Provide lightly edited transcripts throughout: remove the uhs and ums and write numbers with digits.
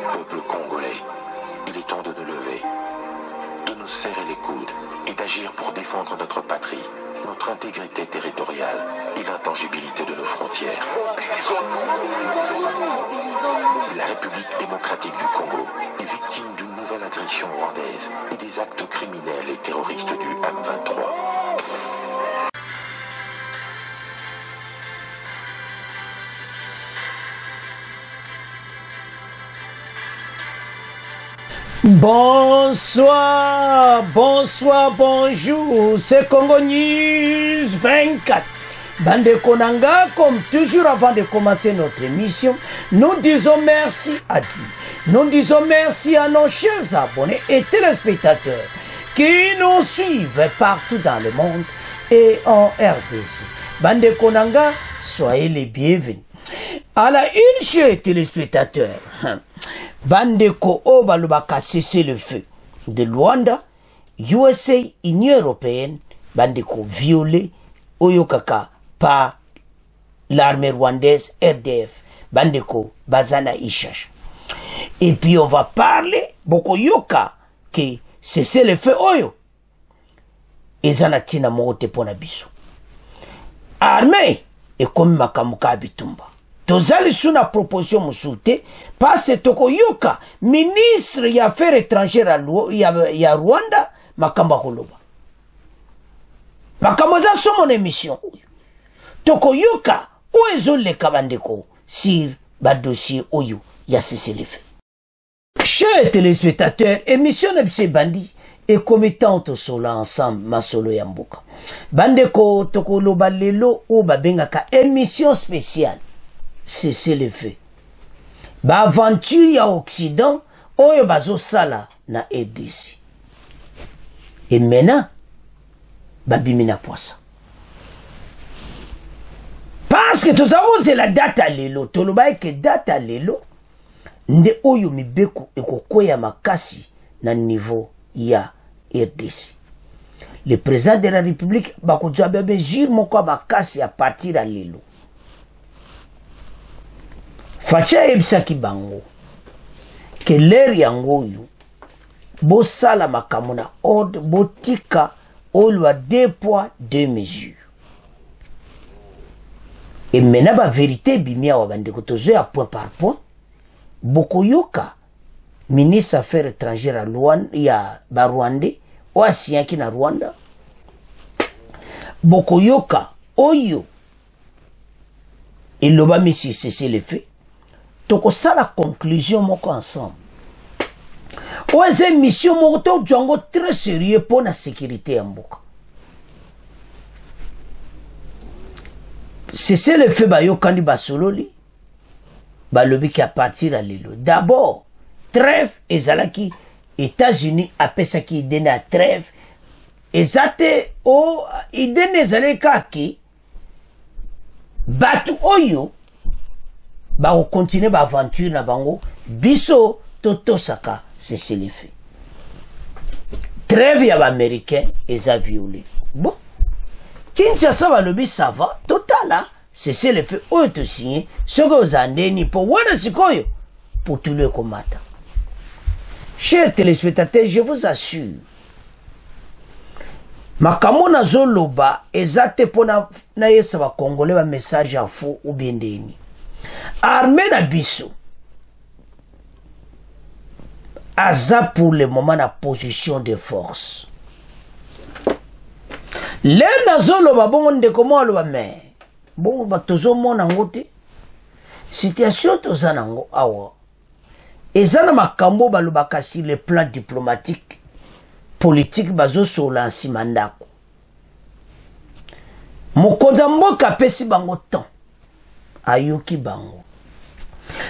Peuple congolais, il est temps de nous lever, de nous serrer les coudes et d'agir pour défendre notre patrie, notre intégrité territoriale et l'intangibilité de nos frontières. La République démocratique du Congo est victime d'une nouvelle agression rwandaise et des actes criminels et terroristes du M23. Bonsoir, bonsoir, bonjour, c'est Congo News 24. Bande Konanga, comme toujours avant de commencer notre émission, nous disons merci à Dieu. Nous disons merci à nos chers abonnés et téléspectateurs qui nous suivent partout dans le monde et en RDC. Bande Konanga, soyez les bienvenus. À la une, chers téléspectateurs, Bandeko Obalubaka cessé le feu de Luanda, USA, Union Européenne, Bandeko violé Oyokaka par l'armée rwandaise RDF, Bandeko Bazana Ishash. Et puis on va parler Boko Yoka que cessé le feu Oyo. Ezana tina mote pona biso. Armée et comme Makamuka Bitumba. Tozali suna proposition musute parce toko yoka ministre ya affaires étrangères ya Rwanda makamba koloba. Makamba za somo émission. Toko yoka oezo le kabandeko sur ba dossier oyo ya cessez-le-feu. Chers téléspectateurs, émission de bandi et commettant to sola ensemble masolo ya mboka. Bandeko toko loba lelo o babengaka émission spéciale. Cessez-le-feu. Ba aventure ya Occident, oyo bazo sala na RDC. Et maintenant, babimina poisa. Parce que tous avons la date à l'élo, tolobaye que date à l'élo, nde oyo mibeku ekokwea makasi na niveau ya RDC. Le président de la République bakoja bebe jure moko makasi à partir à l'élo. Facha ebisaki bango ke l'air yango yu bo sala makamona ordre botika olwa 2 poids 2 mesures. Et maintenant ba vérité bimia wa bandeko tozo à point par point bokoyoka ministre affaires étrangères à Luanda ya ba Rwandais o asiaki na Rwanda bokoyoka oyo eloba misi cessez le feu. Donc ça la conclusion moko ensemble. Oeze mission moko to django très sérieux pour la sécurité en mboka. C'est le fait ba yo kandi basololi ba lobi ki a partir à lelo. D'abord trêve ezalaki États-Unis apesaki idene a trêve ezate o idene ezaleka ki batu oyo ba on continue ba aventure na bango biso toto saka c'est le fait. Trêve ya ba américain eza violé. Bon. Kinshasa ba lobi ça va total là, c'est le fait oyo to signé ce que vous andeni pour wana sikoyo pour tout le combattant. Chers téléspectateurs, je vous assure makamona zoloba ezate pona na yesa ba congolais ba message à faux ou bien deni. Armée na biso aza pour le moment na position de force. Le nazoloba bongo ndeko mo aloba me bongo batozo mona ngote situation toza nango awa ezana makambo balobaka sur le plan diplomatique politique bazo sola nsima ndako mokonza mboka pesi bango temps ayoki bango.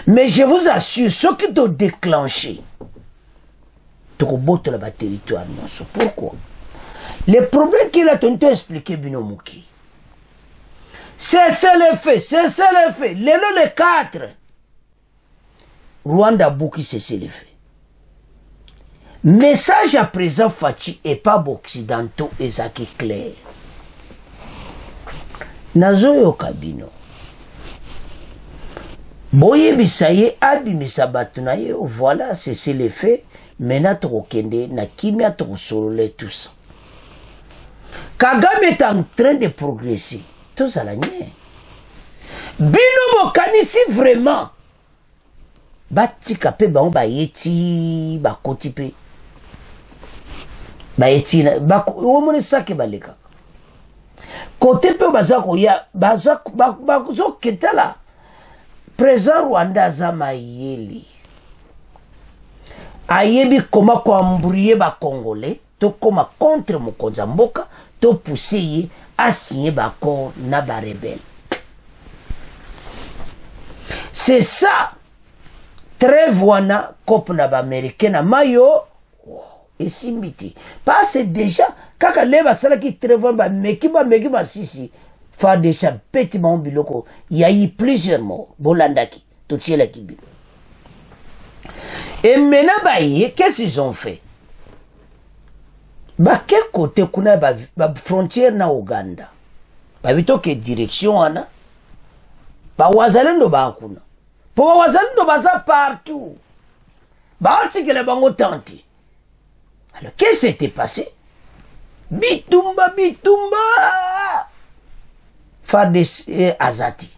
Mais je vous assure, ce qui doit déclencher, tu la territoire. Pourquoi? Le problème qu'il a tenté d'expliquer, Binomouki, c'est le fait, le 4. Rwanda Bouki, c'est le fait. Message à présent, Fachi, et pas occidentaux, et ça qui est clair. Nazoyo Kabino. boye bisaye abimisa bato na ye, voilà, c'est le fait. Maintenant tokende na kimia tokosolole tout ça. Kagame est en train de progresser. Tout ça la nie. Bino bokanisi vraiment. Batika pe ba yeti ba koti pe. Ba yeti ba omone sake baleka. Côté pe bazako ya bazako ba zo ketala. Président Rwanda zama yeli. Ayebi koma kwa mbrouiller ba Congolais, to koma contre mokonza mboka, to pousser ye a signer ba accord na ba rebelle. C'est ça. Trêve wana kop na ba américain na mayo et simbiti. Parce déjà kaka leba sala ki trêve ba meki ba sisi fa déjà petit mon biloko. Il y a eu plusieurs morts. Bolandaki to tiela kibi. Et maintenant, qu'est-ce qu'ils ont fait? Quel côté qu'on a la frontière na Ouganda? Vito que direction ana? Wazalendo kuna. Pour wazalendo baza partout. Oti que les bango tenti. Alors qu'est-ce qui s'était passé? Bitumba. Fade azati.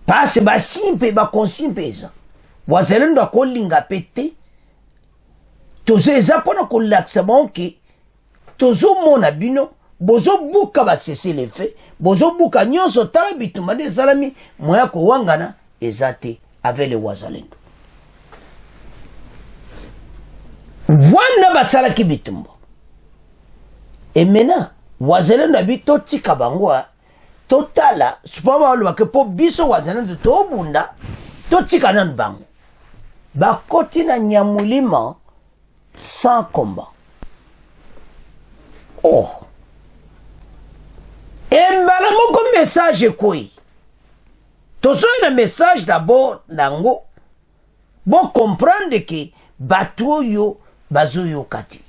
Passe ba simpe ba consimpe ça. Wazalendo akolinga pete tozo eza pona kolakisa banke tozo mona bino bozo buka ba cesser les faits bozo buka nyonso tala bitumba de salami moya ko wangana ezate avec les wazalendo wana basala ki bitumba et maintenant wazalendo abito tika bangwa totala supaba lo ke po biso wazalendo to bunda to tika nan bango bakoti na Nyamulima sans combat. Oh. Et mbala moko message quoi? Tozo un message d'abord nango. Bon comprendre que bato yo bazo yo kati.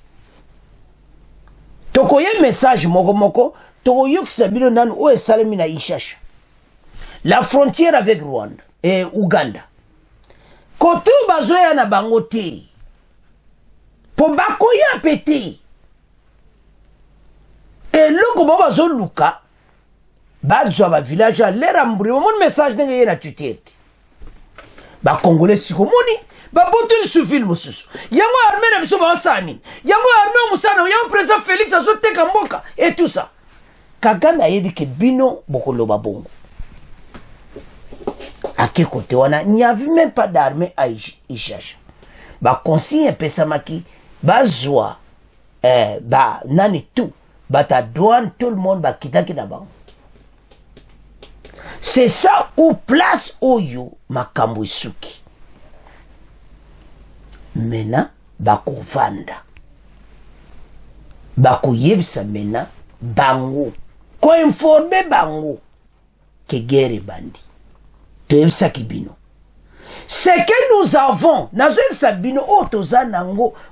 Tokoye message moko tokoyo kisabino nan o esalemi na Ishasha. La frontière avec Rwanda et Ouganda. Côté bazoya na bangote. Po bakoya pété. Et loko bazo luka. Bazo ba village à l'erambri. Mon message n'est rien à tuer. Ba Congolais sikomoni. Ba botel su film susu. Yango armée na biso ba sani. Yango armée musana. Yango président Félix azo teka mboka. Et tout ça. Kagame a dit que bino bokolo ba bongo. À quel côté on a, il n'y avait même pas d'armée à Ishasha. Ba consigne pesamaki, ba zoa, ba nani tout, ba ta douane tout le monde ba kitaki na bang. C'est ça où place oyo makambo isuki. Mena ba kovanda, ba koyebisa mena bango, ko informer bango que guerre bandi. C'est que nous avons,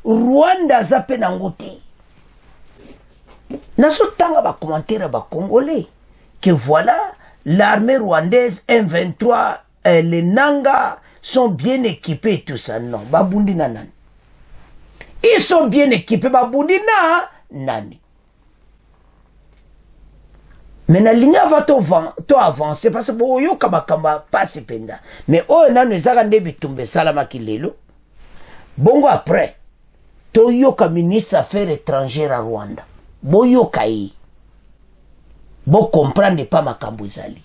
Rwanda zape nangote. Nazo tanga ba commentaire ba congolais que voilà l'armée rwandaise M23 les Nanga sont bien équipés et tout ça non babundi na nani. Ils sont bien équipés babundi na nani. Mais na ligne va to avancer parce que boyo kama passe penda. Mais oh nanu ezaka ndebi tumbe salama kilelo. Bongo après to yoka ministre affaires étrangères à Rwanda. Boyo kai. Bo comprendre pas makambo ezali.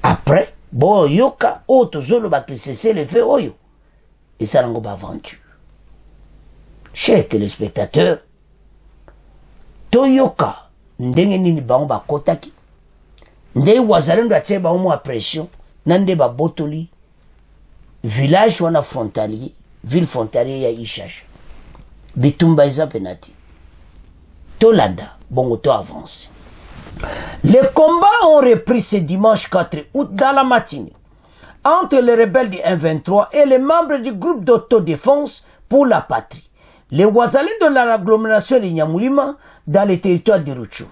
Après boyoka auto zolo ba cesser le fait oyo. Et ça n'ango ba aventure. Chers téléspectateurs, Toyoka ndenge nini bango bakotaki ndenge wazalendo atie bango mwa pression nande ba botoli village wana frontalier ville frontalier ya Ishasha bitumba eza penati tolanda bongo to avance. Les combats ont repris ce dimanche 4 août dans la matinée entre les rebelles du M23 et les membres du groupe d'autodéfense pour la patrie, les wazalendo de l'agglomération de Nyamulima dans les territoires de Rutshuru.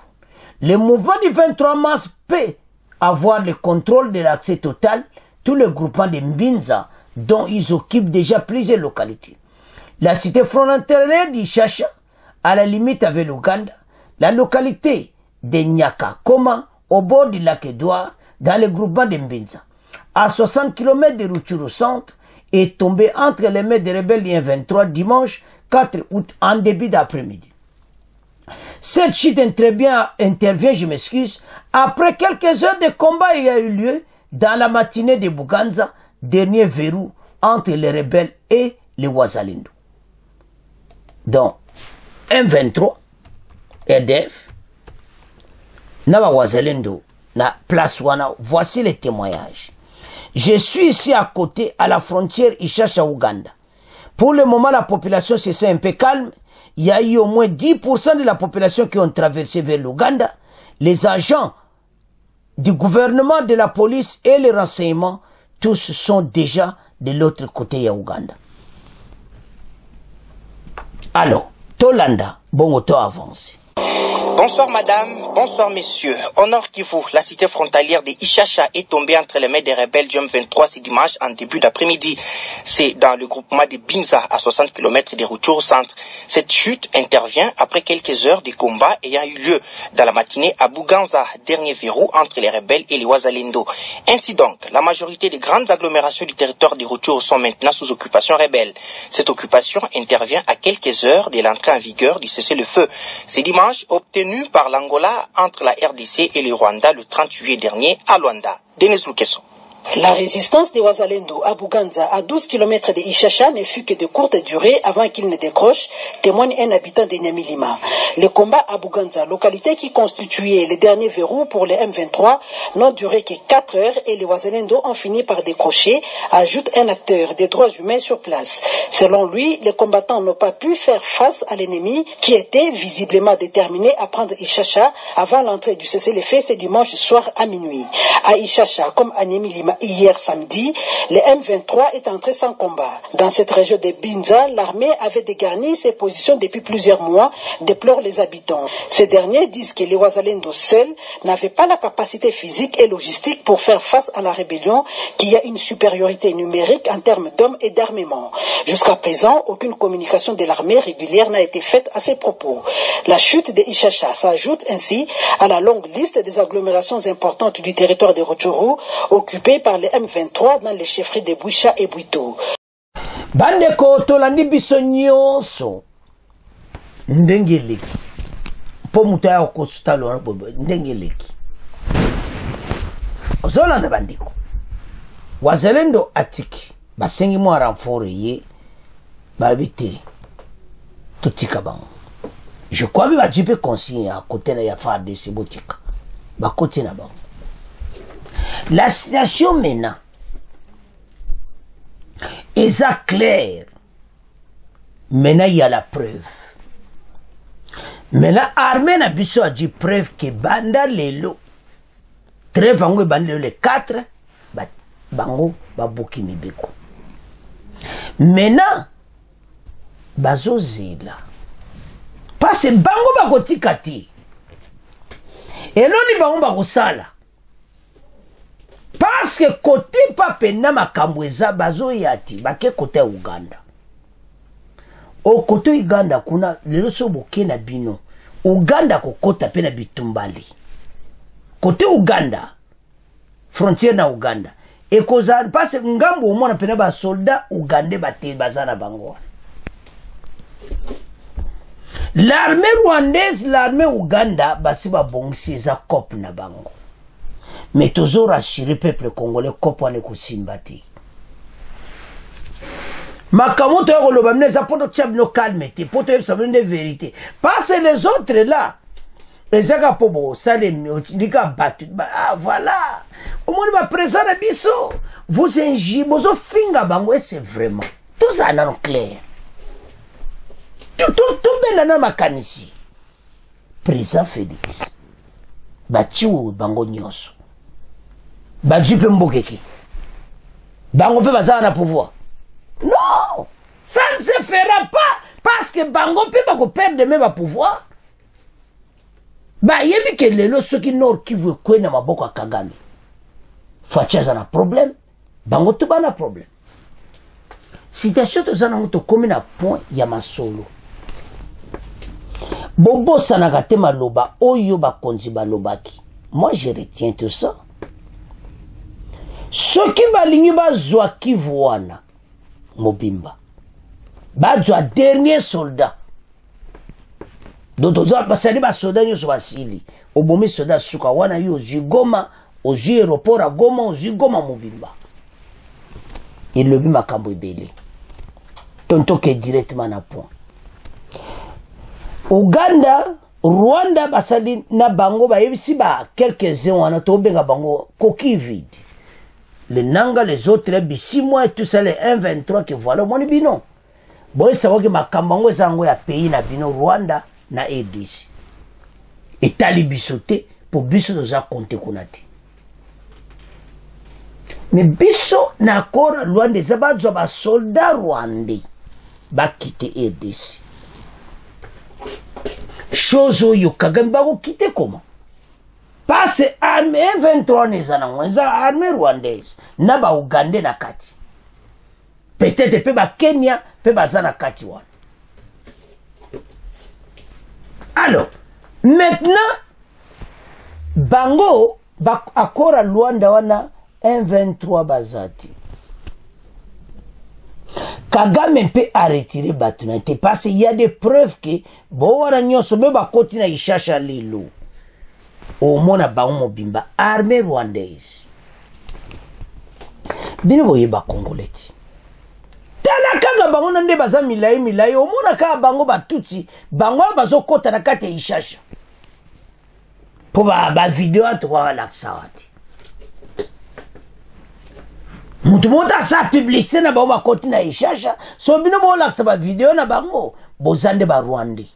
Le mouvement du 23 mars peut avoir le contrôle de l'accès total tous les groupements de Mbinza dont ils occupent déjà plusieurs localités. La cité frontalière d'Ishasha, à la limite avec l'Ouganda, la localité de Nyakakoma, au bord du lac Édouard, dans le groupement de Mbinza, à 60 km de Rutshuru centre, est tombée entre les mains des rebelles du 23 dimanche 4 août en début d'après-midi. Cette chute intervient, je m'excuse, après quelques heures de combat ayant eu lieu dans la matinée de Buganza, dernier verrou entre les rebelles et les Wazalendo. Donc, M23, RDF, Nava Wazalendo, na place wana, voici les témoignages. Je suis ici à côté, à la frontière Ishasha-Ouganda. Pour le moment, la population se sent un peu calme. Il y a eu au moins 10% de la population qui ont traversé vers l'Ouganda. Les agents du gouvernement, de la police et les renseignements, tous sont déjà de l'autre côté de l'Ouganda. Alors, Tolanda, bon auto avancé. Bonsoir madame, bonsoir messieurs. Au nord Kivu, la cité frontalière de Ishasha est tombée entre les mains des rebelles du M23 ce dimanche en début d'après-midi. C'est dans le groupement de Binza, à 60 km de Rutshuru centre. Cette chute intervient après quelques heures de combat ayant eu lieu dans la matinée à Buganza, dernier verrou entre les rebelles et les Wazalendo. Ainsi donc, la majorité des grandes agglomérations du territoire de Rutshuru sont maintenant sous occupation rebelle. Cette occupation intervient à quelques heures de l'entrée en vigueur du cessez-le-feu. Ce dimanche, obtenu par l'Angola entre la RDC et le Rwanda le 30 juillet dernier à Luanda. Denis Lukeso. La résistance des Wazalendo à Buganza, à 12 km de Ishasha, ne fut que de courte durée avant qu'il ne décroche, témoigne un habitant de Nyamilima. Le combat à Buganza, localité qui constituait le dernier verrou pour les M23, n'ont duré que 4 heures et les Wazalendo ont fini par décrocher, ajoute un acteur des droits humains sur place. Selon lui, les combattants n'ont pas pu faire face à l'ennemi qui était visiblement déterminé à prendre Ishasha avant l'entrée du cessez-le-feu ce dimanche soir à minuit. À Ishasha, comme à Nyamilima, hier samedi, le M23 est entré sans combat. Dans cette région de Binza, l'armée avait dégarni ses positions depuis plusieurs mois, déplorent les habitants. Ces derniers disent que les Wazalendo seuls n'avaient pas la capacité physique et logistique pour faire face à la rébellion, qui a une supériorité numérique en termes d'hommes et d'armement. Jusqu'à présent, aucune communication de l'armée régulière n'a été faite à ces propos. La chute de Ishasha s'ajoute ainsi à la longue liste des agglomérations importantes du territoire de Rutshuru, occupées par les M23 dans les chefferies de Boucha et Bwito. Bandeko tolandi biso nyonso ndenge leki po mutu ya okosutalo ndenge leki ozolanda bandeko Wazalendo atiki basengi mwa renfort ye babite tutika bango. Je crois que bajipe consigne à côté na ya FARDC botika bakoti na bango. La situation maintenant est claire. Maintenant, il y a la preuve. Maintenant, l'armée n'a pas dit preuve que banda lelo. Très vango banda lelo les 4. Bango babuki mibeko. Maintenant, bazo zela. Parce que bango bagoti kati. Et non ni bango bagosala. Parce que côté papena makambweza bazo yati bake côté Uganda. Au côté Uganda kuna lelo so bokena bino. Uganda kokota pena bitumbali. Côté Uganda frontière na Uganda. Et koza parce ngambo omona pena ba soldat ugandais bate bazana bango. L'armée rwandaise, l'armée Ouganda basi ba bongisi za cop na bango. Mais toujours rassurer peuple congolais kopane kusimbati. Makamoto ya koloba mneza poto tchabno calme te poto yebsa mnende vérité. Parce que les autres là, ezaka pobo sale ndika battu. Ah voilà. Au moins ba présent na biso, vous inji bozo finga bango et c'est vraiment. Tout ça non clair. Tout benana makanisi. Président Félix. Bachiwo bango nyoso. Badjupe mbokeki. Bango pe bazana na pouvoir. Non, ça ne se fera pas parce que bango pe bako perdre même pouvoir. Ba yemi ke lelo soki nord Kivu kwena maboko Kagame. faci aza na problème bango to bana problème situation toza nango tokomi na point ya masolo bobosanaka te maloba oyo bakonzi balobaki. Moi je retiens tout ça. Soki balingi bazwa Kivu wana mobimba bazwa dernier soldat dotoza basali basoda nyonso basili obomi soda suka wana yo ozwi Goma ozwi aéroport à Goma ozwi Goma mobimba ilobi makambo ebele tontoke directement na point. Uganda Rwanda basali na bango bayebisi ba quelques-uns wana tobenga bango coquille vide. Les Nanga, les autres, Bissimo et tout ça, les 1-23 que voilà, mon bino. Bon, ça va que ma kambango zango ya pays na bino Rwanda na RDC. Et tali bisote pour biso doza compter konate. Mais biso na kora Rwanda zabazwa ba soldat rwandais ba quitter RDC. Chose yo Kagame ko quitter comment? Parce que l'armée 23 nezana mwenza armée rwandaise na ba Uganda na kati. Peut-être pe ba Kenya pe bazana kati wana. Alors, maintenant bango ba akora Rwanda wana 1-23 bazati. Kagame peut arrêter batunate parce qu'il y a des preuves que bo wana nyoso be ba koti na ishasha lelo. Au mona baomo bimba armée rwandaise bino boyeba congolais tala kanga bango nde baza milai au mona ka bango batuti bango bazokota na kati ya ishasha po ba video atwa laksawati mutu mota sa publicité na bango bakoti na ishasha so bino bo laksa ba video na bango bozande ba rwandais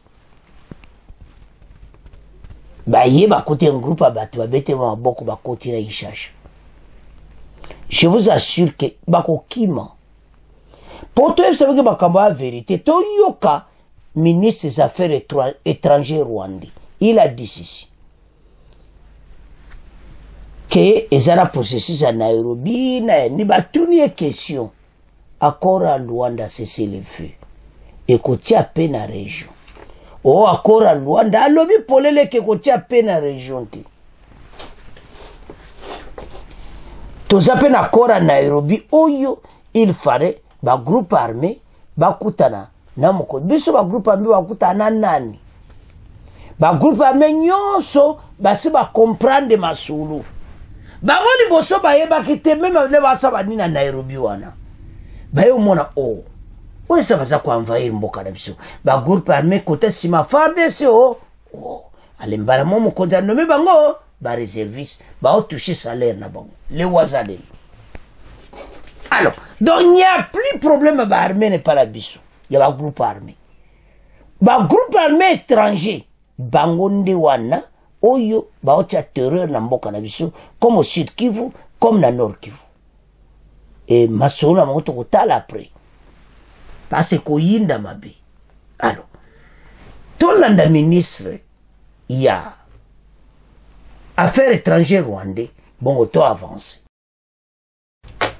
baye bakote un groupe à bateau abete maboko bakoti na ishasha. Je vous assure que bako kima pour toi vous savez que bakamba la vérité to yoka ministre des affaires étrangères rwandais il a dit ceci que ezana processus à Nairobi na ni batuni question accord à Luanda cesser le feu et kotia pe na région. Oh, accord à Luanda, alobi polele ke kotia pe na région te. Toza pe na accord à Nairobi, oyo, il fallait, ba groupe armé, ba kutana, na moko, biso ba groupe armé, ba kutana nani. Ba groupe armé nyonso, ba si ba comprendre masulu. Ba ngoni boso ba yeba kite, même le basa ba nina Nairobi wana. Ba yo mona, oh. Oui, ça va ça quoi envahir mboka na biso. Ba groupe armé côté sima FARDC oh. Alembara momo koda nommé bango ba réserviste ba o toucher salaire na bango. Les wazalé. Alors, donc il n'y a plus problème ba armé n'est pas la biso. Il y a ba groupe armé. Ba groupe armé étranger bango nde wana oyo ba o tia terreur na mboka na biso comme au Sud Kivu comme na Nord Kivu. Et masona moto ko tala après. Parce que yinda mabe. Alors, tout l'anda ministre, il y a affaires étrangères rwandais, bon, auto avance.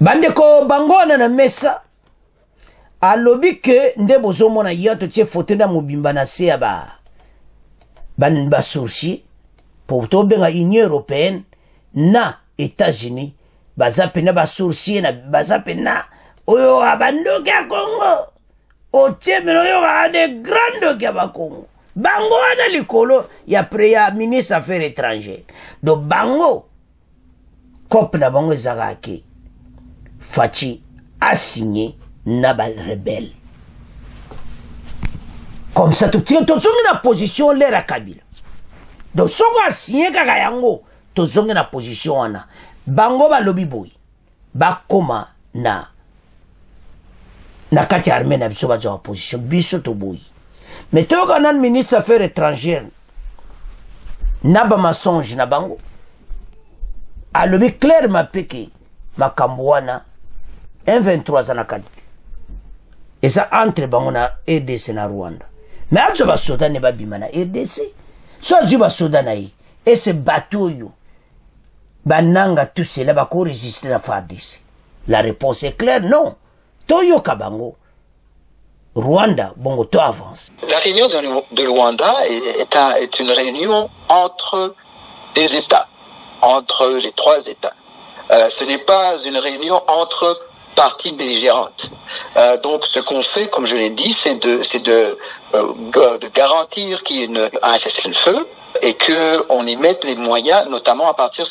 Bandeko bangona na mesa, alobi que nde bozo mona yato tche foto na mobimba na se ba sourcier, pour to benga Union européenne, na États-Unis, bazape na ba sourcier na bazape na, oyo abandoki ya Congo. Otie meno yo a de grande gaba Congo. Bango ana likolo ya preya ministre affaires étrangères. Do bango cop na bango ezakaki. Fachi a signé na ba rebelle. Comme ça tout tient tozongi na position l'era Kabila. Do songo a signé kaka yango tozongi na position wana. Bango ba lobby boy. Ba koma na kati armée na biso baza opposition biso to boy. Mais to kana ministre affaires étrangères na ba mensonge na bango. Alobi clairement peke makambo wana 1-23 ana kadite. Et ça entre bango na RDC na Rwanda. Mais ajo ba soda ne ba bima na RDC. So ajo ba soda na yi. Et ce bateau yo bananga tout cela bako résister la FARDC? La réponse est claire, non. Toyo Kabango, Rwanda, bongo, to avance. La réunion de Rwanda est une réunion entre des États, entre les 3 États. Ce n'est pas une réunion entre parties belligérantes. Donc, ce qu'on fait, comme je l'ai dit, c'est de garantir qu'il y ait un cessez-le-feu et qu'on y mette les moyens, notamment à partir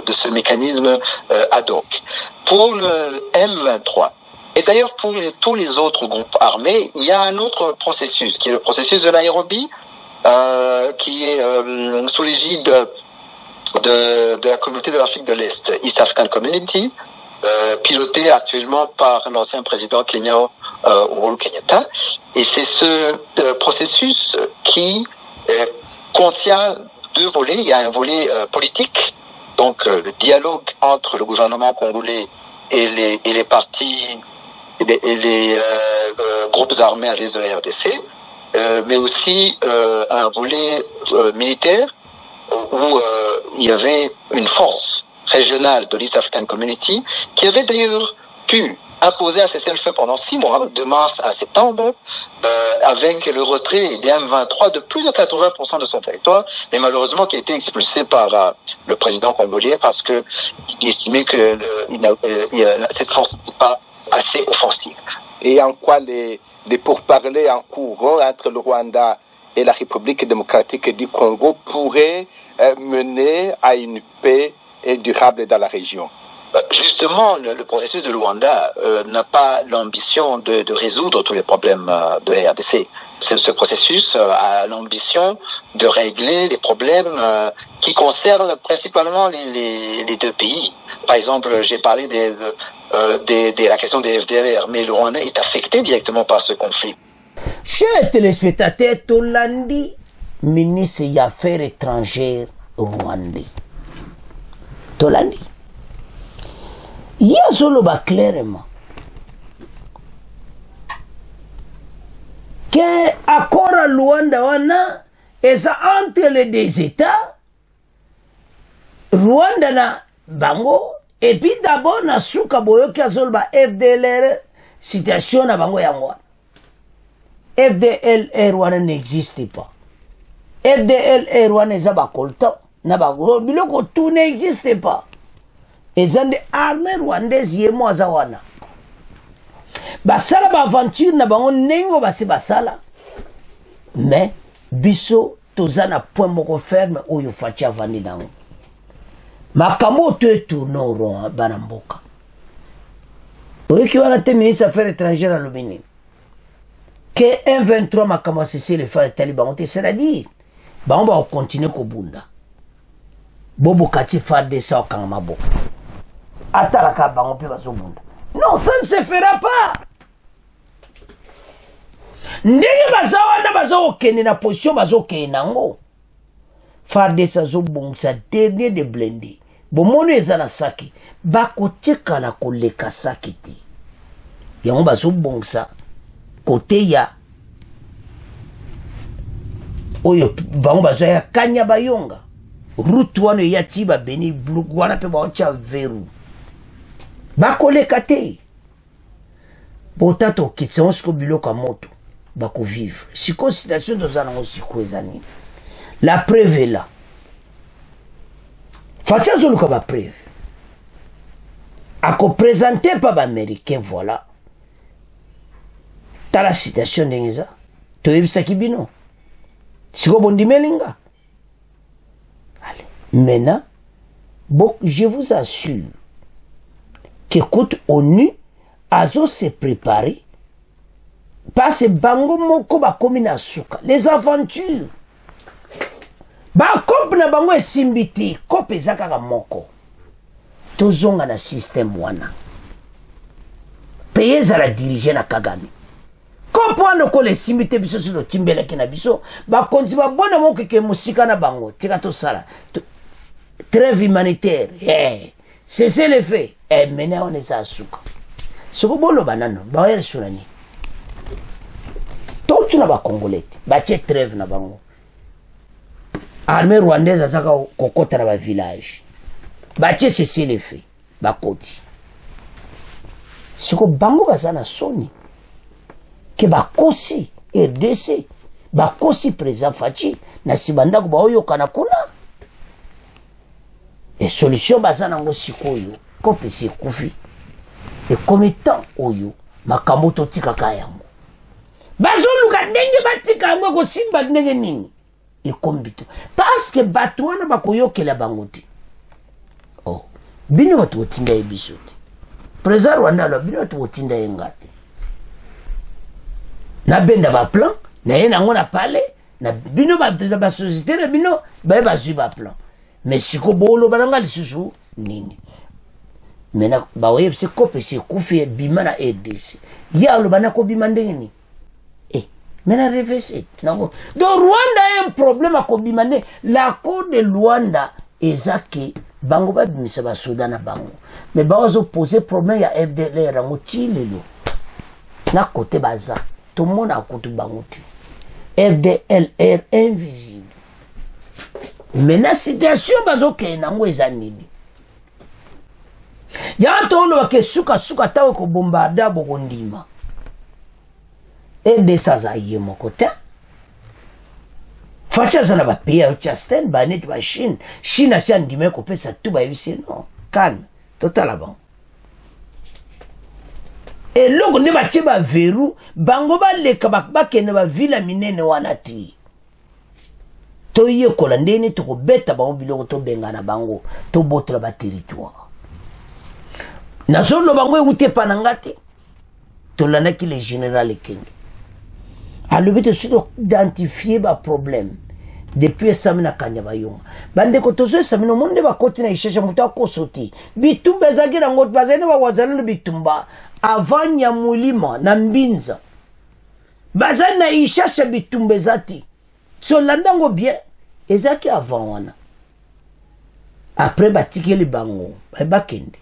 de ce mécanisme ad hoc. Pour le M23, et d'ailleurs pour tous les autres groupes armés, il y a un autre processus, qui est le processus de Nairobi, qui est sous l'égide de la communauté de l'Afrique de l'Est, East African Community, piloté actuellement par l'ancien président kenyan Uhuru Kenyatta. Et c'est ce processus qui contient 2 volets. Il y a un volet politique, donc le dialogue entre le gouvernement congolais et les partis et les groupes armés à l'est de la RDC, mais aussi un volet militaire où il y avait une force régionale de l'East African Community qui avait d'ailleurs pu imposer un cessez-le-feu pendant 6 mois, de mars à septembre, avec le retrait des M23 de plus de 80% de son territoire, mais malheureusement qui a été expulsé par le président congolais parce que il estimait que cette force n'était pas assez offensive. Et en quoi les pourparlers en cours entre le Rwanda et la République démocratique du Congo pourraient mener à une paix durable dans la région? Justement, le processus de Luanda n'a pas l'ambition de résoudre tous les problèmes de la RDC. Ce processus a l'ambition de régler les problèmes qui concernent principalement les 2 pays. Par exemple, j'ai parlé de la question des FDLR, mais le Rwanda est affecté directement par ce conflit. Chers téléspectateurs, Tolandi, ministre des Affaires étrangères rwandais. Tolandi. Il y a solo clairement que accord à Luanda wana est entre les 2 États, Rwanda na bango, et puis d'abord na suka boyo ki azolo ba FDLR situation na bango yango. FDLR wana n'existe pas. FDLR wana eza ba kolta na ba biloko tout n'existe pas. Ezande armée rwandaise yemo azawana. Basala ba aventure na bango nengo basi basala. Mais biso tozana point moko ferme oyo fachi avandi nango. Makambo to tourne au rond banamboka. Oyo ki wana te ministre affaires étrangères alobini. Que M23 makambo cessé le faire taliban, c'est-à-dire bango ba continuer ko bunda. Bobo kati farde sa okanga bo. Atala ka bango pe baso bunda. Non, ça ne se fera pas. Ndenge bazawana bazo kene na position bazo kene nango. Farde sa zo bongsa dernier de blindé. Bomono ezana saki bakotika na koleka saki ti. Yango bazo bongsa côté ya oyo bango bazo ya kanya bayonga. Route wana ya tiba beni blue wana pe baocha veru. Bakoleka te. Botato kitson sko biloka moto bako vivre. Siko situation dozana ngo siko ezani. La preuve est là. Fatia zoluka ba preuve. Ako présenté par l'américain, voilà. T'as la citation d'Engeza. Tu as vu ça qui bino. C'est quoi bon dimelinga. Allez. Maintenant, bon, je vous assure qu'écoute ONU, Azo s'est préparé. Parce que bango moko ba komi na suka. Les aventures. Ba kop na bango esimbiti. Kop ezaka moko. Tozonga na système wana. Payez à la diriger na Kagame. Comprendre ko les simbité biso sur le timbele ki na biso. Ba konti ba bona moko ke musika na bango. Tika to sala. Trêve humanitaire. C'est le fait. Maintenant on est à suka. Soko bolo banano. Ba yer sunani. Tout na ba congolais. Ba tie trêve na bango. Armée rwandaise azaka kokota na ba village. batie cessez-le-feu bakoti siko bango baza na soni ke bakosi RDC bakosi président Faci na nsima ndako baoyokana kuna e solution baza nango sikoyo kopesi ekufi ekomi temps oyo makambo totikaka yango bazoluka ndenge batika yango ekosimba ndenge nini ekomi bito parce que bato wana bakoyokela bango te oh bino bato botinda ye biso te président Rwanda alo bino bato botinda ye nga te nabenda baplan na ye nango na pale na bino basociété na bino baye bazwi baplan mais siko booloba nanga lisusu nini mena baoyebisa kopesi ekufi bima na RDC ye aloba nakobima ndenge nini mena reverse nango donc Rwanda a un problème akobima nde l'accord de Luanda ezake bango babimisa basoda na bango mais baozoposer problème ya FDLR yango ti lelo na kote baza tomona akutu bango ti FDLR invisible mena situation bazokee nango eza nini ya toloba ke suka tawe kobombarda bokondima RDC aza ye moko te Faci aza na bapeyi ayo tia stand by neti ba Chine atia ndima kopesa tu bayebisi non calme totala bango eloko nde batie baveru bango baleka bakende bavila minene wana ti toyekola ndeni tokobeta bango biloko tobengana bango tobotola baterritoire nazoloba bango ekuti epa na nga te tolandaki le général Ekenge alobi te soki identifier baproblème depuis esami na kanya bayonga bandeko tozo esami no monde bakoti na ishesha moto akoso te bitumba ezalaki nango bazali na bawazalendo bitumba avant Nyamulima na Mbinza bazali na ishasha bitumba eza te so landango bien ezalaki avant wana après batikeli bango bakende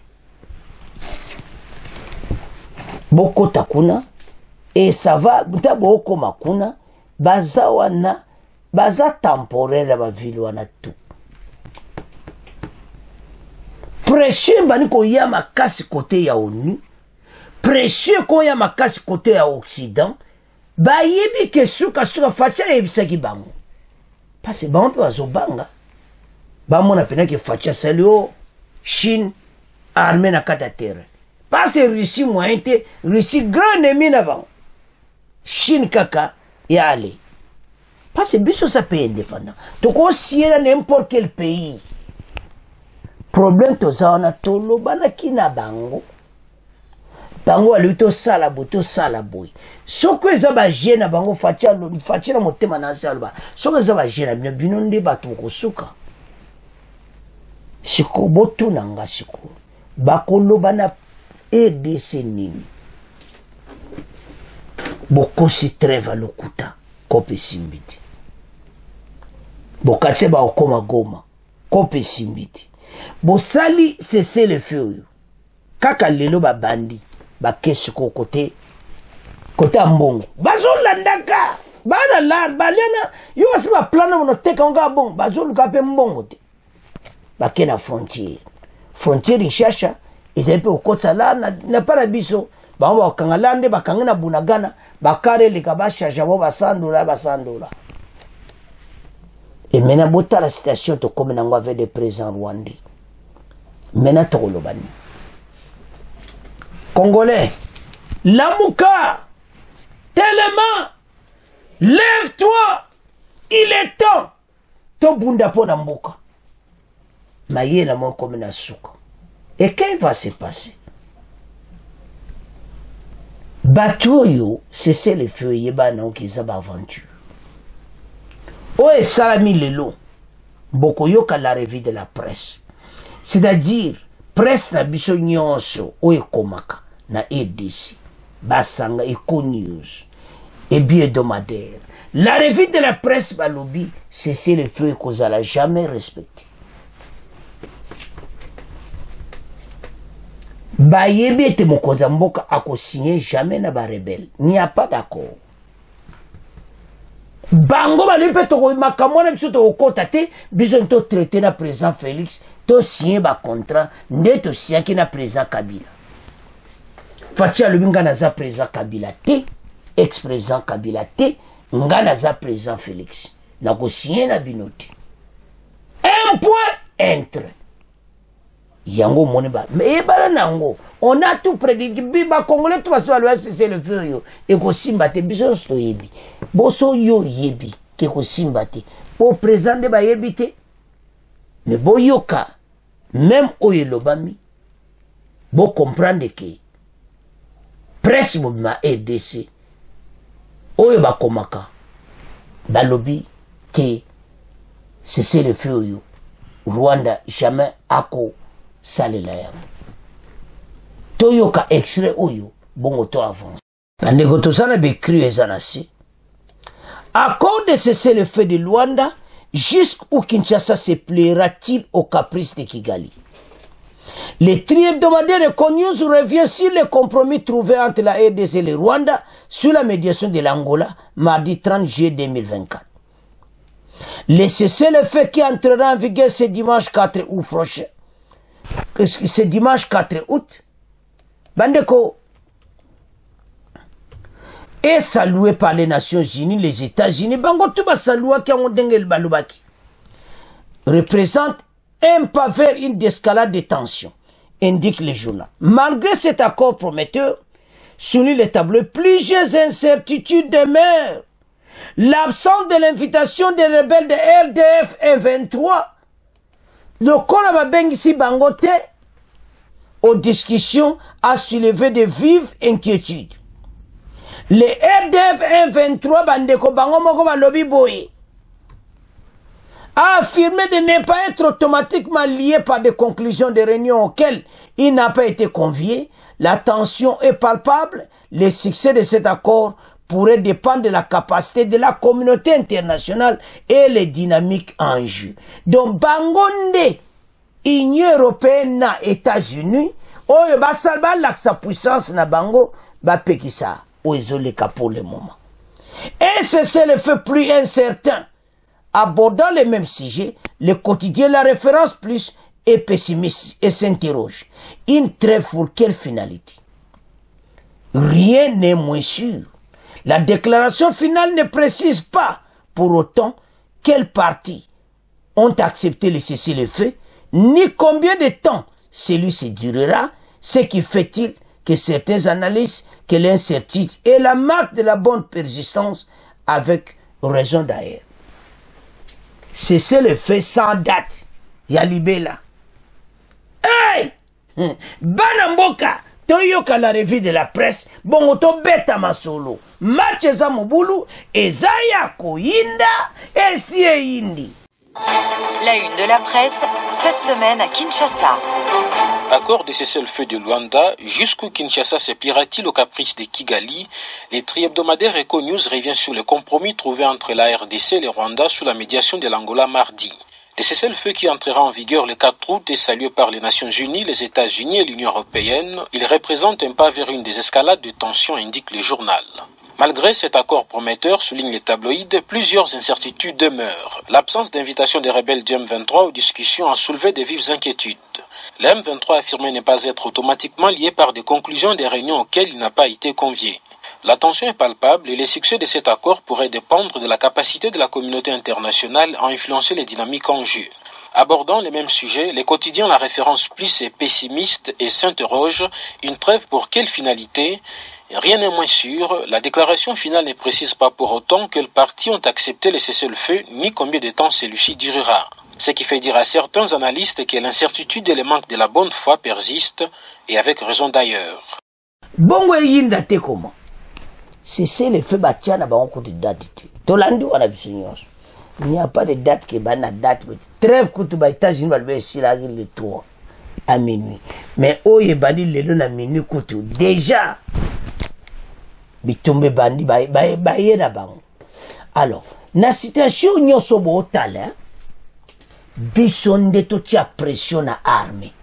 bokota kuna et ça va d'abord okoma kuna baza wana baza temporaire ba ville wana tout pression bani ko ya makasi côté ya ONU pression ko ya makasi côté ya Occident ba yebi ke suka Faci yebisaki bango parce que bango pe bazobanga ba mona pena ke Faci salio Chine armée na kata terre parce que Russie moyen te Russie grand ennemi na bango Chine kaka ya ale parce que biso ça pays indépendant toko siela n'importe quel pays problème toza wana toloba na kina bango aluto sala boy soko eza ba jeune bango Faci na motema na salba soko eza ba jeune bino nde bato kosuka siko botu nanga siko bakoloba na RDC nini bokosi treva lokuta kope simbiti bokatse ba okoma Goma kope simbiti bosali cessez le feu kaka lelo babandi bakesi ko côté mbongo bazolandaka bana la balena yo asiba plana mono teka nga bongo bazoluka pe mbongo te bakena frontière ishasha ezepe okotsa la na parabiso bango bakangala nde bakangana Bunagana bakare leka bashaja bo basandola et maintenant bota la situation to comme nango avec des présidents rwandais maintenant tokolobani Congolais Lamuka tellement lève-toi il est temps to bunda po na mboka mayela mo comme na suka et qu'est-ce va se passer Batoyo, c'est le feu yeba na okiza ba aventure. O e salami lelo. Bokoyo ka la revue de la presse. C'est-à-dire presse na biso nyonso o e komaka na RDC. Basanga Eco News et bien hebdomadaire. La revue de la presse balobi, c'est le feu kozala jamais respecté. Bayebi ete mokonzi mboka akosigné jamais na ba rebelle. N'y a pas d'accord. Bango ba limpe to makamona biso to okota te biso to traiter na président Félix to signé ba contrat nde to siaki na président Kabila Fachi alobi nga naza président Kabila te ex-président Kabila te nga naza président Félix nako signé na bino te un point entre yango moni ba mais bala nango on a tout prédit ba congolais tout baso aloya c'est le feu yo e ko simba te biso so yebi boso yo yebi ke ko simba te po président de ba yebi te mais bo yoka même oyo lobami bo comprendre que presse ma RDC oyo ba komaka ba lobby que c'est le feu yo Rwanda jamais ako salela yango toyoka extrait oyo bongo to avance bandeko tozana bekri ezanasi accord de cesser le feu de Luanda jusqu'où Kinshasa se plaira-t-il au caprice de Kigali. Le tri-hebdomadaire Econews revient sur le compromis trouvé entre la RDC et le Rwanda sur la médiation de l'Angola mardi 30 juillet 2024. Le cessez-le-feu qui entrera en vigueur ce dimanche 4 août prochain. Ce dimanche 4 août, bandeko est salué par les Nations Unies, les États-Unis, représente un pas vers une escalade de tension, indique le journal. Malgré cet accord prometteur, souligne le tableau, plusieurs incertitudes demeurent. L'absence de l'invitation des rebelles de RDF M23, le Kolababengisi Bangote, aux discussions, a soulevé de vives inquiétudes. Les RDF M23 Bandeko Bangomoko Balobi Boye a affirmé de ne pas être automatiquement lié par des conclusions de réunions auxquelles il n'a pas été convié. La tension est palpable. Le succès de cet accord pourrait dépendre de la capacité de la communauté internationale et les dynamiques en jeu. Donc Bangonde, Union européenne na États-Unis, oyo basalba sa puissance na bango ba pekisa. Pour le moment. Et c'est le fait plus incertain. Abordant les mêmes sujets, le quotidien La Référence Plus est pessimiste et s'interroge. Une trêve pour quelle finalité? Rien n'est moins sûr. La déclaration finale ne précise pas pour autant quelles parties ont accepté le cessez-le-feu, ni combien de temps celui-ci durera, ce qui fait-il que certains analystes que l'incertitude est la marque de la bonne persistance, avec raison d'ailleurs. C'est le fait sans date. Yalibela. Hey! Banamboka! Toyoka la revue de la presse, bongoto beta masolo. Matcheza mobulu, ezaya koyinda, esie indi. La une de la presse, cette semaine à Kinshasa. Accord de cessez-le-feu de Luanda, jusqu'où Kinshasa se pliera-t-il au caprice de Kigali? Les tri-hebdomadaires Econews revient sur le compromis trouvé entre la RDC et le Rwanda sous la médiation de l'Angola mardi. Le cessez-le-feu qui entrera en vigueur le 4 août est salué par les Nations Unies, les États-Unis et l'Union européenne. Il représente un pas vers une désescalade de tensions, indique le journal. Malgré cet accord prometteur, souligne les tabloïds, plusieurs incertitudes demeurent. L'absence d'invitation des rebelles du M23 aux discussions a soulevé de vives inquiétudes. Le M23 a affirmé ne pas être automatiquement lié par des conclusions des réunions auxquelles il n'a pas été convié. La tension est palpable et le succès de cet accord pourrait dépendre de la capacité de la communauté internationale à influencer les dynamiques en jeu. Abordant les mêmes sujets, les quotidiens La Référence Plus est pessimiste et s'interroge, une trêve pour quelle finalité? Rien n'est moins sûr, la déclaration finale ne précise pas pour autant quelles parties ont accepté le cessez-le-feu ni combien de temps celui-ci durera. Ce qui fait dire à certains analystes que l'incertitude et le manque de la bonne foi persistent, et avec raison d'ailleurs. Bongo yinda te comment? Cessez-le-feu batiana ba on de date. Tolandi wana bisinyoso. Il n'y a pas de date qui est na date. Trêve kutu ba États-Unis balbe silazi le 3 à minuit. Mais oye bandi lelo na minuit kutu déjà bitombe bandi ba yena bango. Alors, na situation nyoso bo tala bisonde to tia pression na armée.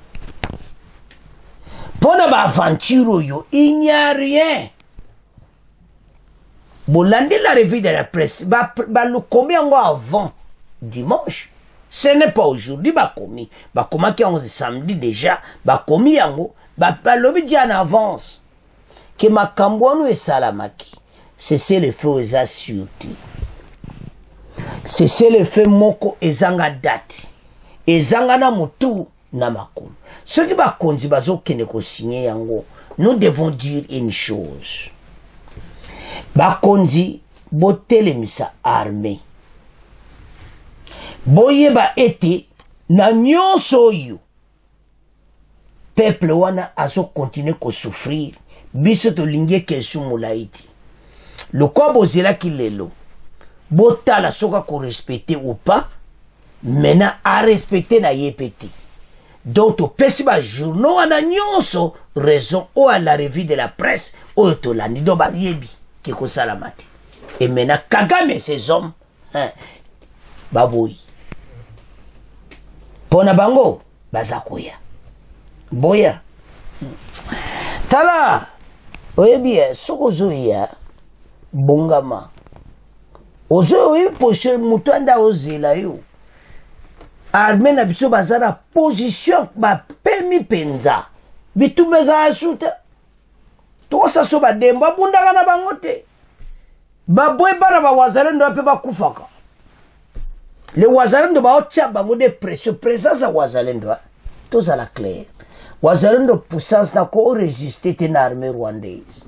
Pona ba aventure yo, il n'y a rien. Bolande la revue de la presse, ba le combien avant dimanche, Ce n'est pas aujourd'hui, bakomi. Bakoma qui on samedi déjà, bakomi yango, balobi dit en avance. Que makambwanu et salamaki. C'est le feu aux assurés. C'est le feu moko ezanga dati. Ezanga na mutu na makulu. Ceux qui bakonzi bazo keneko signer yango, nous devons dire une chose. Bakonzi botelemisa armée. Boyeba ete na nyonso yo. Peuple wana azo continuer ko souffrir. Biso to linge kesu mulaiti. Le quoi bozela ki lelo. Bota la soka ko respecter ou pas. Maintenant à respecter na yepeti. Donc to pesi ba journaux wana nyonso raison ou à la revue de la presse ou to la nido ba yebi ki ko salamati. Et maintenant Kagame ces hommes hein baboui. Pona bango bazakoya. Boya. Tala oyebi soko zoya bongama. Ozo oyebi poche mutanda ozela yo. Armée na biso bazana position ba pemi penza. Bitu beza asuta. To sa so ba demba bundaka na bangote. Ba boy bana ba wazalendo ape ba kufaka. Le wazalendo ba ocha bango de présence à wazalendo. Tout ça la clair. Wazalendo puissance na ko résister ten armée rwandaise.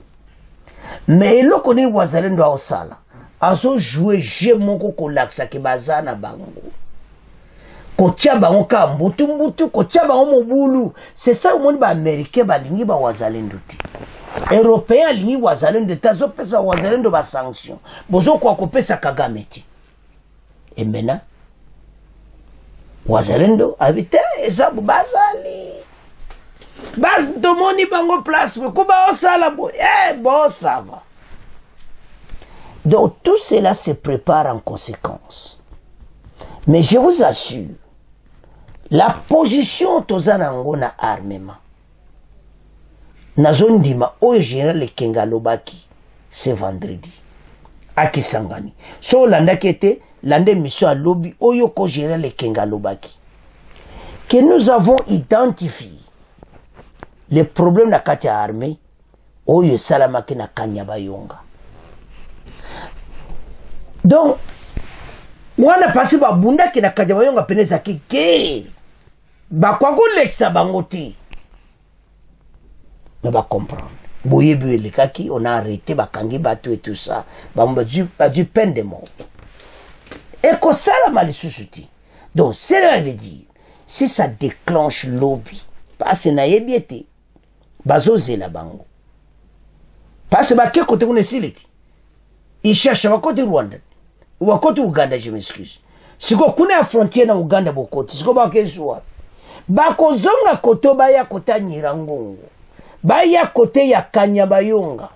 Mais lo koni wazalendo a osala. Azo jouer jeu moko ko laksa ke bazana bango. Ko tia bango ka mbutu ko tia bango mobulu. C'est ça au monde ba américain ba lingi ba wazalendo ti. Européen lingi wazalendo tazo pesa wazalendo ba sanction. Bozo kwa ko pesa Kagame ti. Et maintenant wazalendo habite esabu bazali. Bas domoni bango place kuba osala bo bon ça va. Donc tout cela se prépare en conséquence. Mais je vous assure, la position tozanango na armement. Na zone dima au général Kengalobaki c'est vendredi. À Kisangani. So landa kete lande mission à lobby oyo ko général Kengalobaki. Que nous avons identifié les problèmes na kati ya armée oyo salamaki na Kanyabayonga. Donc wana pasi ba bunda ki na Kanyabayonga peneza ki ke ba kwa ko lexa bangoti. Mais ba comprendre. Boyebu le kaki on a arrêté ba kangi bato et tout ça. Ba du peine de mort. Et ko salama li susuti. Donc cela veut dire si ça déclenche lobby parce na yebiete bazoze la bango. Parce ba ke côté on siliti. Il cherche à côté Rwanda. Ou à côté Ouganda, je m'excuse. Si vous connaissez la frontière na Ouganda bokoti, si vous connaissez soit. Bako zonga koto baya kota Nyirangongo. Baya kote ya Kanyabayonga.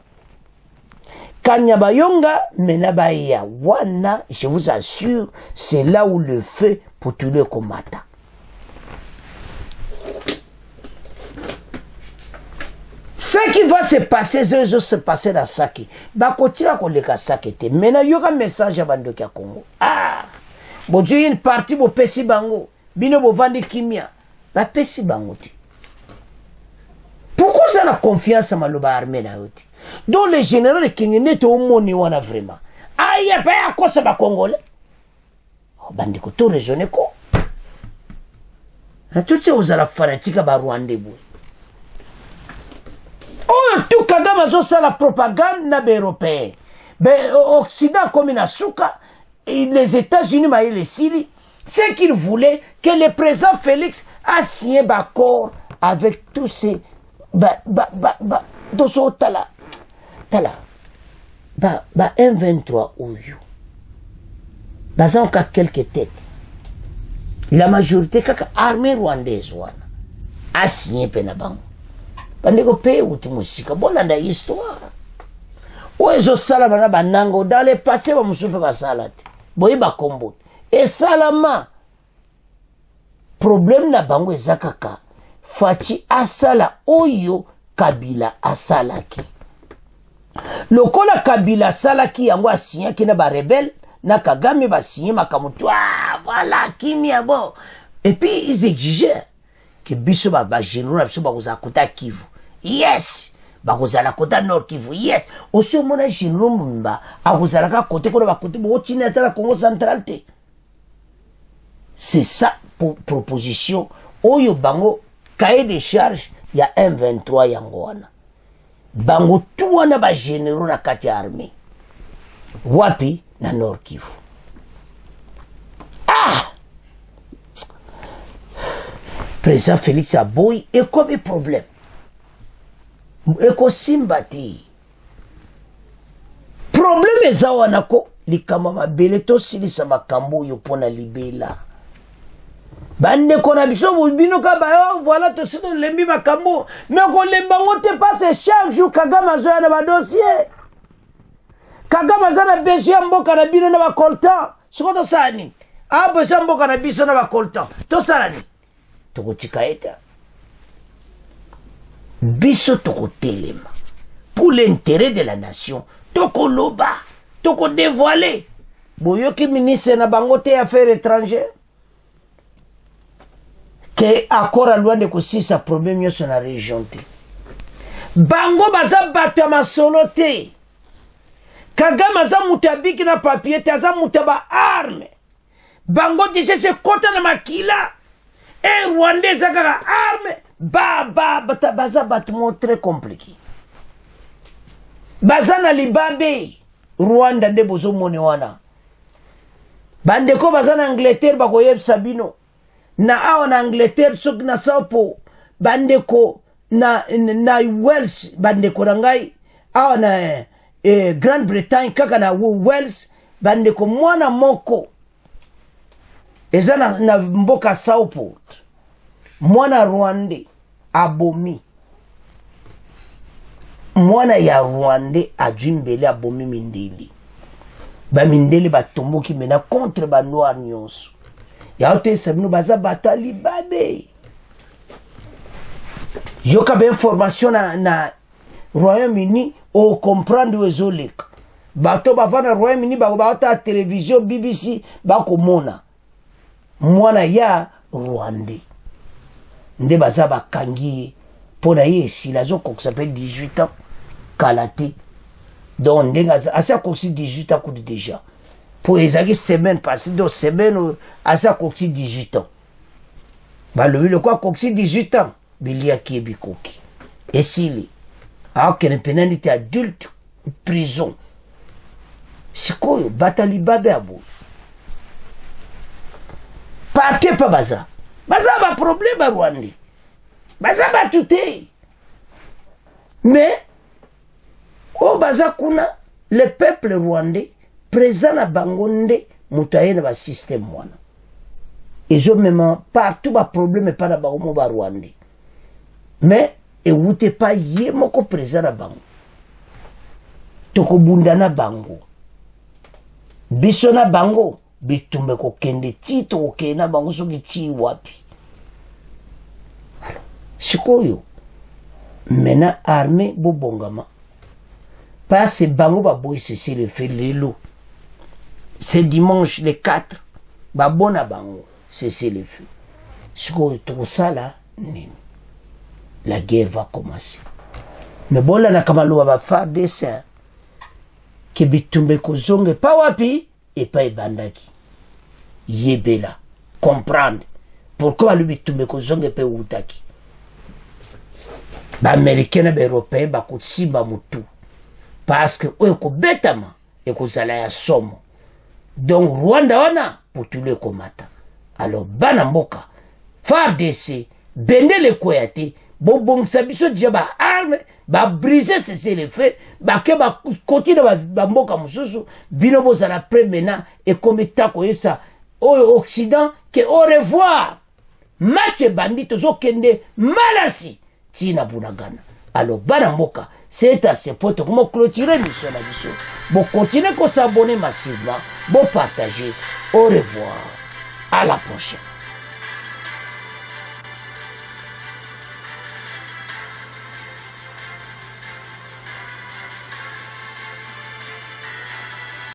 Kanyabayonga mena baya wana, je vous assure, c'est là où le feu pour tout le combattant. Ce qui va se passer, ça va se passer dans Saki. Bakotira koleka Sakete. Maintenant, il y aura un message à Bandokia Congo. Ah! Bon Dieu, une partie de Pessi Bango. Bino bo vandi kimia. Ba Pessi Bango ti. Pourquoi ça a confiance à Maloba armée na yoti? Donc les généraux de Kingene to moni wana vraiment. Aïe, pas à quoi ça va Congolais? Bandiko to raisonner ko. Tout ça vous allez faire tika ba Rwanda boy. Oh, tout Kagame a ça la propagande na européen. Ben, Occident comme na Souka, et les États-Unis, et les Syrie, c'est qu'ils voulaient que le président Félix a signé un accord avec tous ces. Doso tala. M23 Oyo. Bazan ka quelques têtes. La majorité, kaka armée rwandaise, a signé Penabango. Bandeko pe uti musika bolanda histoire oezo sala bana banango dans le passé ba musupe ba salati boyi ba kombo et salama problème na bango ezakaka fachi asala oyo Kabila asalaki lokola Kabila salaki yango asinya kina ba rebelle na Kagame basigné makamutu voilà kimia bon et puis ils exigeaient que biso ba généraux na biso bakozala kota Kivu yes bakozala kota Nord Kivu yes aussi mona généraux mba akozala ka côté ko ba côté bo tina ta Congo central te. C'est ça pour proposition oyo bango cahier de charge ya M23 yango wana bango tout wana ba généraux na kati ya armée wapi na Nord Kivu. Président Félix Aboyi et comme problème et ko simbati problème eza wana ko likama mabele to silisa makambo yo pona libela bande kona biso bino ka ba voilà to sino lembi makambo mais ko lemba ngote passe chaque jour Kagame zo na ba dossier Kagame za na besoin mboka na bino na ba coltan siko to sani a besoin mboka na biso na ba coltan to sani toko tikaeta biso toko telema pour l'intérêt de la nation toko loba toko dévoiler boyoki ministre na bango te affaires étrangères que accord à loi de kosisa problème yo sur la région te bango baza bato ma solo te Kagame aza mutabiki na papier te aza mutaba arme bango déjà c'est kota na makila et Rwandais zakaka arme baza batmo très compliqué baza na Libabe Rwanda nde bozo mone wana bandeko baza na Angleterre bakoyebisa bino na awa na Angleterre soki na sapo bandeko na Wales bandeko na ngai awa na Grande-Bretagne kaka na Wales bandeko mwana moko eza na mboka Southport mwana Rwande abomi mwana ya Rwande ajimbele abomi mindeli ba mindeli batomboki mena contre ba noir nyonso ya ote sabino baza bata Libabe yoka ba information na Royaume-Uni o comprendre wezoleka bato bavana Royaume-Uni ba ta télévision BBC bakomona mwana ya Rwande nde baza bakangi pona ye sila zo ko s'appelle 18 ans kalate donc ndenga asa ko 18 ans coup déjà pour ezaki semaine passée donc semaine asa ko 18 ans ba le quoi ko 18 ans bilia kiebikoki esili a que pénalité adulte prison sikoyo batali babe abo parte pa baza ba problème à Rwanda baza ba tuté mais au baza kuna le peuple rwandais présent na bangonde mutaye na ba système wana et je même partout ba problème pas na ba mo ba Rwanda mais et vous te pas yé moko présent na bango toko bunda na bango biso na bango bitumbe ko kende tito ke na bango soki ti wapi sikoyo mena armée bobongama passe bango ba boy c'est le fait lelo c'est dimanche le 4 ba bona bango c'est le feu sikoyo to sala nini la guerre va commencer mais bola na kamalo ba faire dessin ke bitumbe ko zonge pa wapi et pas ebandaki yebela comprendre pourquoi lui bitumbe ko zonge pe utaki ba américain ba européen ba kutsimba mutu parce que oyo ko betama et ko zala ya somo donc Rwanda wana pour tous les komata alors bana mboka FARDC bendele koyate bon sabiso dia ba arme ba briser c'est le fait ba ke ba continue ba mboka mususu bino bozala près maintenant et comme tako yesa au Occident que au revoir match bandit zo kende malasi tina bunagana alors bana mboka c'est à ce point comment clôturer mission la mission bon continuez qu'on s'abonner massivement bon partager au revoir à la prochaine.